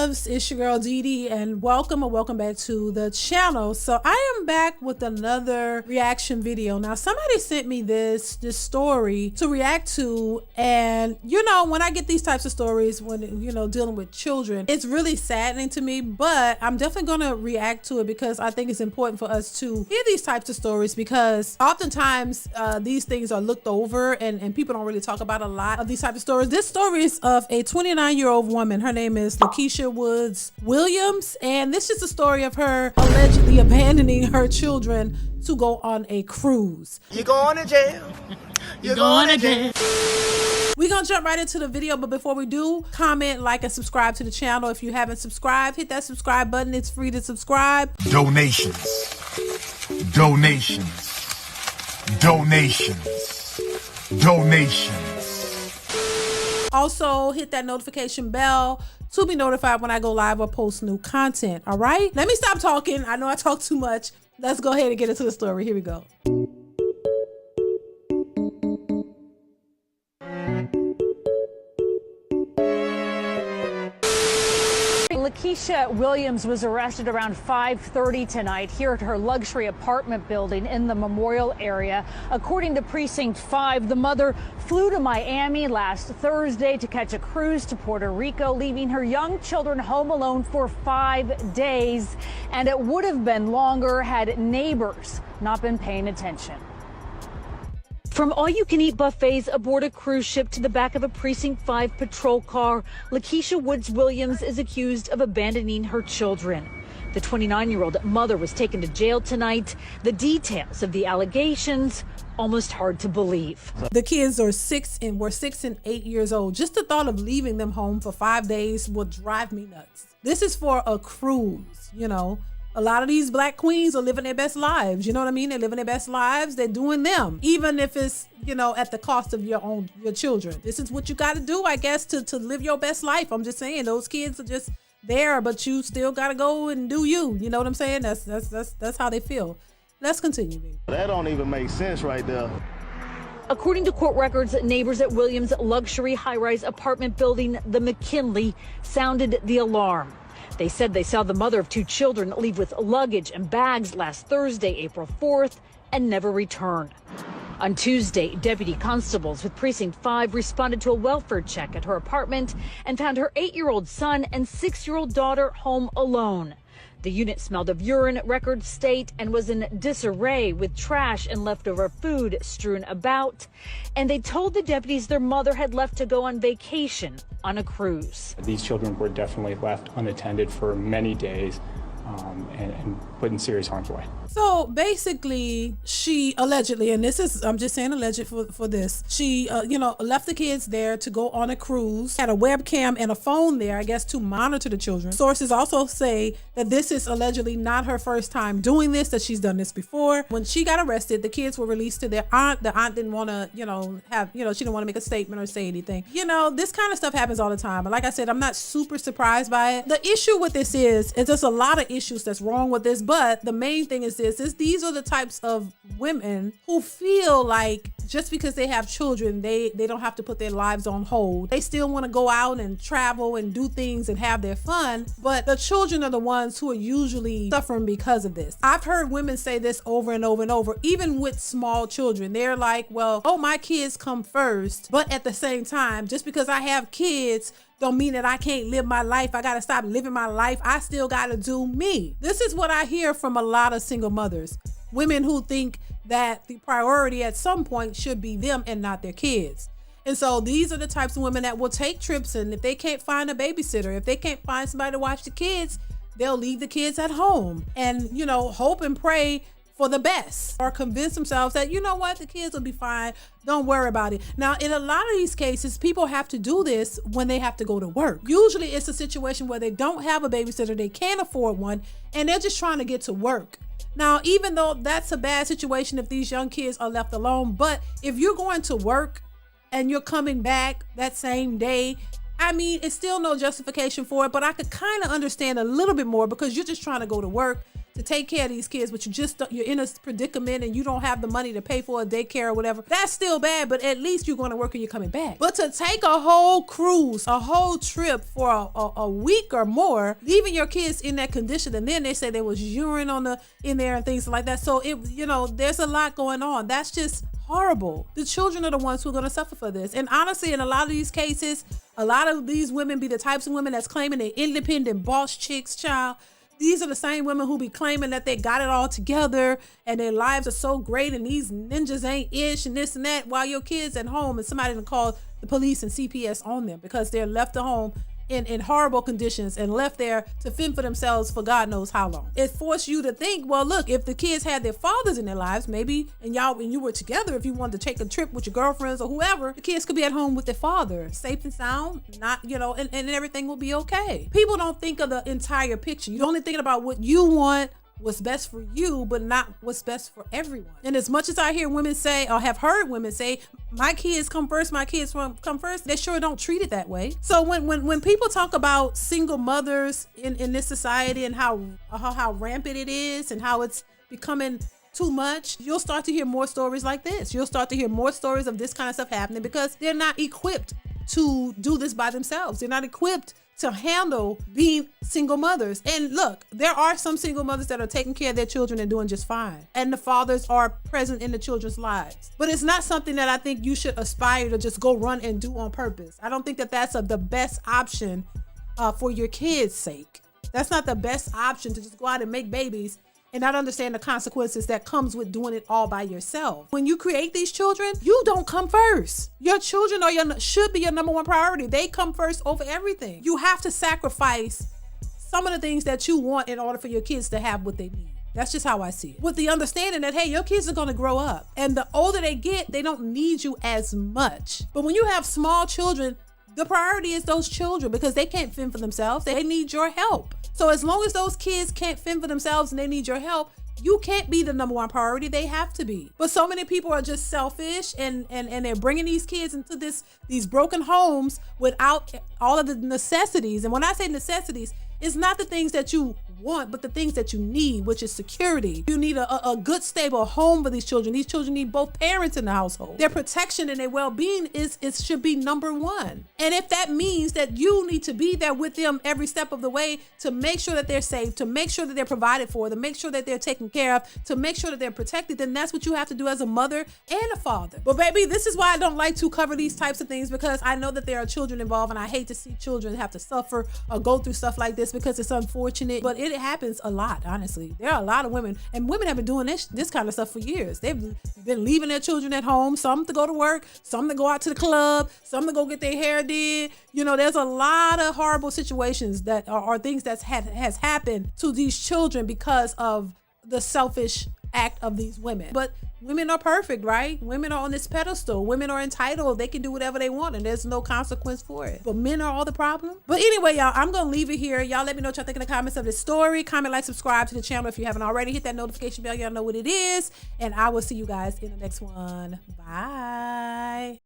loves, it's your girl DeeDee, and welcome back to the channel. So I am back with another reaction video. Now somebody sent me this story to react to, and you know, when I get these types of stories, when you know, dealing with children, it's really saddening to me, but I'm definitely gonna react to it because I think it's important for us to hear these types of stories, because oftentimes these things are looked over and people don't really talk about a lot of these types of stories. This story is of a 29-year-old woman. Her name is Lakeisha Woods Williams, and this is the story of her allegedly abandoning her children to go on a cruise. You're going to jail. You're going to jail. We're gonna jump right into the video, but before we do, comment, like, and subscribe to the channel. If you haven't subscribed, hit that subscribe button. It's free to subscribe. Donations. Also, hit that notification bell to be notified when I go live or post new content. All right, let me stop talking. I know I talk too much. Let's go ahead and get into the story. Here we go. Lakeisha Williams was arrested around 5:30 tonight here at her luxury apartment building in the Memorial area. According to Precinct 5, the mother flew to Miami last Thursday to catch a cruise to Puerto Rico, leaving her young children home alone for 5 days. And it would have been longer had neighbors not been paying attention. From all-you-can-eat buffets aboard a cruise ship to the back of a Precinct 5 patrol car, Lakeisha Woods Williams is accused of abandoning her children. The 29-year-old mother was taken to jail tonight. The details of the allegations, almost hard to believe. The kids were 6 and 8 years old. Just the thought of leaving them home for 5 days would drive me nuts. This is for a cruise, you know. A lot of these black queens are living their best lives. You know what I mean? They're living their best lives. They're doing them, even if it's, you know, at the cost of your children. This is what you got to do, I guess, to live your best life. I'm just saying, those kids are just there, but you still got to go and do you. You know what I'm saying? That's how they feel. Let's continue, baby. That don't even make sense right there. According to court records, neighbors at Williams' luxury high-rise apartment building, the McKinley, sounded the alarm. They said they saw the mother of 2 children leave with luggage and bags last Thursday, April 4th, and never return. On Tuesday, deputy constables with Precinct 5 responded to a welfare check at her apartment and found her 8-year-old son and 6-year-old daughter home alone. The unit smelled of urine, records state, and was in disarray with trash and leftover food strewn about. And they told the deputies their mother had left to go on vacation on a cruise. These children were definitely left unattended for many days and put in serious harm's way. So basically, she allegedly, and this is, I'm just saying alleged for this, she, you know, left the kids there to go on a cruise, had a webcam and a phone there, I guess, to monitor the children. Sources also say that this is allegedly not her first time doing this, that she's done this before. When she got arrested, the kids were released to their aunt. The aunt didn't want to, you know, she didn't want to make a statement or say anything. You know, this kind of stuff happens all the time. But like I said, I'm not super surprised by it. The issue with this is there's a lot of issues that's wrong with this, but the main thing is these are the types of women who feel like just because they have children, they don't have to put their lives on hold. They still want to go out and travel and do things and have their fun, but the children are the ones who are usually suffering because of this. I've heard women say this over and over and over, even with small children. They're like, well, oh, my kids come first, but at the same time, just because I have kids don't mean that I can't live my life. I gotta stop living my life. I still gotta do me. This is what I hear from a lot of single mothers, women who think that the priority at some point should be them and not their kids. And so these are the types of women that will take trips, and if they can't find a babysitter, if they can't find somebody to watch the kids, they'll leave the kids at home and, you know, hope and pray for the best, or convince themselves that, you know what, the kids will be fine, don't worry about it. Now, in a lot of these cases, people have to do this when they have to go to work. Usually it's a situation where they don't have a babysitter, they can't afford one, and they're just trying to get to work. Now, even though that's a bad situation if these young kids are left alone, but if you're going to work and you're coming back that same day, I mean, it's still no justification for it, but I could kind of understand a little bit more, because you're just trying to go to work to take care of these kids, but you're in a predicament and you don't have the money to pay for a daycare or whatever, that's still bad, but at least you're going to work and you're coming back. But to take a whole cruise, a whole trip for a week or more, leaving your kids in that condition, and then they say there was urine in there and things like that. So there's a lot going on. That's just horrible. The children are the ones who are going to suffer for this. And honestly, in a lot of these cases, a lot of these women be the types of women that's claiming they're independent boss chicks, child. These are the same women who be claiming that they got it all together and their lives are so great and these ninjas ain't ish and this and that, while your kids at home and somebody done call the police and CPS on them because they're left at home in horrible conditions and left there to fend for themselves for God knows how long. It forced you to think, well, look, if the kids had their fathers in their lives, maybe, and you were together, if you wanted to take a trip with your girlfriends or whoever, the kids could be at home with their father, safe and sound, not, and everything will be okay. People don't think of the entire picture. You're only thinking about what you want, what's best for you, but not what's best for everyone. And as much as I hear women say, or have heard women say, my kids come first, my kids come first, they sure don't treat it that way. So when people talk about single mothers in this society and how rampant it is and how it's becoming too much, you'll start to hear more stories like this. You'll start to hear more stories of this kind of stuff happening because they're not equipped to do this by themselves. They're not equipped to handle being single mothers. And look, there are some single mothers that are taking care of their children and doing just fine. And the fathers are present in the children's lives. But it's not something that I think you should aspire to just go run and do on purpose. I don't think that that's the best option for your kids' sake. That's not the best option, to just go out and make babies and not understand the consequences that comes with doing it all by yourself. When you create these children, you don't come first. Your children should be your number one priority. They come first over everything. You have to sacrifice some of the things that you want in order for your kids to have what they need. That's just how I see it. With the understanding that, hey, your kids are going to grow up. And the older they get, they don't need you as much. But when you have small children, the priority is those children because they can't fend for themselves. They need your help. So as long as those kids can't fend for themselves and they need your help, you can't be the number one priority. They have to be. But so many people are just selfish and they're bringing these kids into these broken homes without all of the necessities. And when I say necessities, it's not the things that you want, but the things that you need, which is security. You need a good, stable home for these children. These children need both parents in the household. Their protection and their well-being should be number one. And if that means that you need to be there with them every step of the way to make sure that they're safe, to make sure that they're provided for, to make sure that they're taken care of, to make sure that they're protected, then that's what you have to do as a mother and a father. But baby, this is why I don't like to cover these types of things, because I know that there are children involved and I hate to see children have to suffer or go through stuff like this because it's unfortunate, but it happens a lot, honestly. There are a lot of women, and women have been doing this kind of stuff for years. They've been leaving their children at home, some to go to work, some to go out to the club, some to go get their hair did. There's a lot of horrible situations that are things that has happened to these children because of the selfish act of these women. But women are perfect, right? Women are on this pedestal. Women are entitled. They can do whatever they want and there's no consequence for it. But men are all the problem. But anyway, y'all, I'm going to leave it here. Y'all let me know what y'all think in the comments of this story. Comment, like, subscribe to the channel if you haven't already. Hit that notification bell. Y'all know what it is. And I will see you guys in the next one. Bye.